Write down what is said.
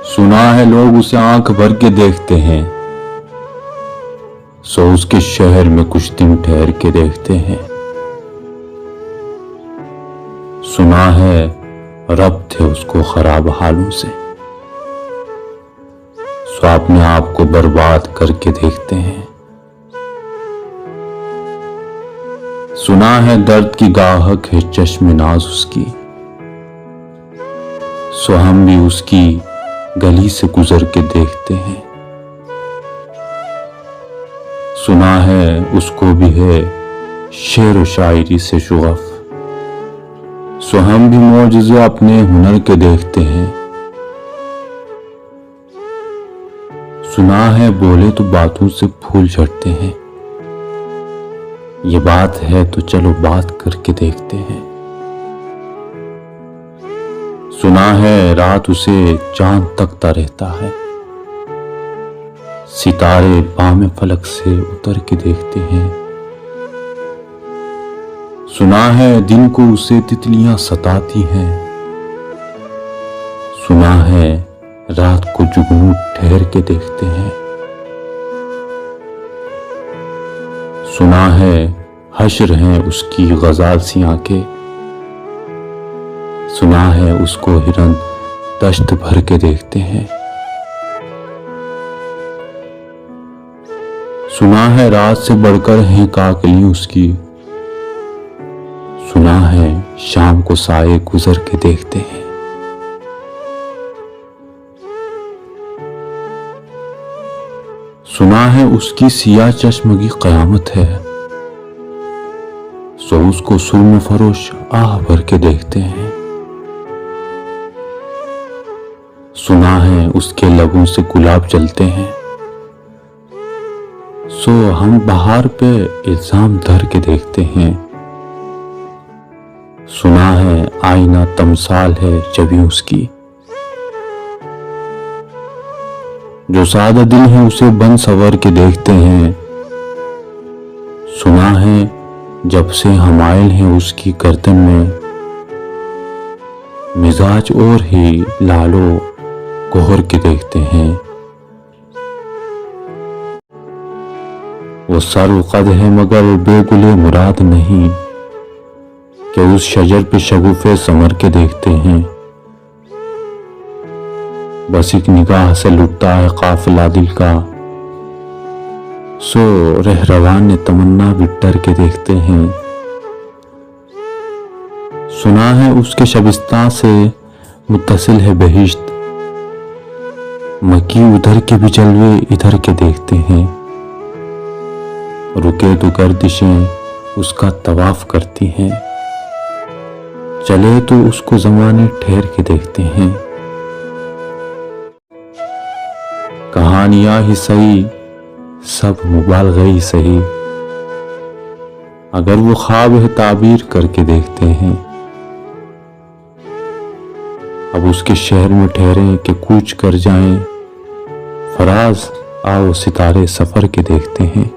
सुना है लोग उसे आंख भर के देखते हैं, सो उसके शहर में कुछ दिन ठहर के देखते हैं। सुना है रब थे उसको खराब हालों से, सो अपने आप को बर्बाद करके देखते हैं। सुना है दर्द की गाहक है चश्म नाज उसकी, सो हम भी उसकी गली से गुजर के देखते हैं। सुना है उसको भी है शेर व शायरी से शुगफ, सो हम भी मौजज़े अपने हुनर के देखते हैं। सुना है बोले तो बातों से फूल झड़ते हैं, ये बात है तो चलो बात करके देखते हैं। सुना है रात उसे चांद तकता रहता है, सितारे बामे फलक से उतर के देखते हैं। सुना है दिन को उसे तितलियां सताती हैं, सुना है रात को जुगनू ठहर के देखते हैं। सुना है हश्र हैं उसकी गज़ाल सी आंखें, सुना है उसको हिरन दश्त भर के देखते हैं। सुना है रात से बढ़कर है काकली उसकी, सुना है शाम को साए गुजर के देखते हैं। सुना है उसकी सिया चश्म की कयामत है, सो उसको सुर्म फरोश आह भर के देखते हैं। सुना है उसके लबों से गुलाब जलते हैं, सो हम बहार पे इल्जाम धर के देखते हैं। सुना है आईना तमसाल है छवि उसकी, जो सादा दिल है उसे बन सवर के देखते हैं। सुना है जब से हमायल है उसकी गर्दन में, मिजाज और ही लालो कोहर के देखते हैं। वो सर कद है मगर बेगुले मुराद नहीं, कि उस शजर पे शगुफे समर के देखते हैं। बस एक निगाह से लुटता है काफिला दिल का, सो रहरवान ने तमन्ना भी डर के देखते हैं। सुना है उसके शबिस्तान से मुत्तसिल है बहिश्त, मकी उधर के भी जलवे इधर के देखते हैं। रुके तो गर्दिशें उसका तवाफ करती हैं, चले तो उसको ज़माने ठहर के देखते हैं। कहानियां ही सही सब मुबालग़े ही सही, अगर वो ख्वाब है ताबीर करके देखते हैं। अब उसके शहर में ठहरे कि कूच कर जाएं, फराज आओ सितारे सफर के देखते हैं।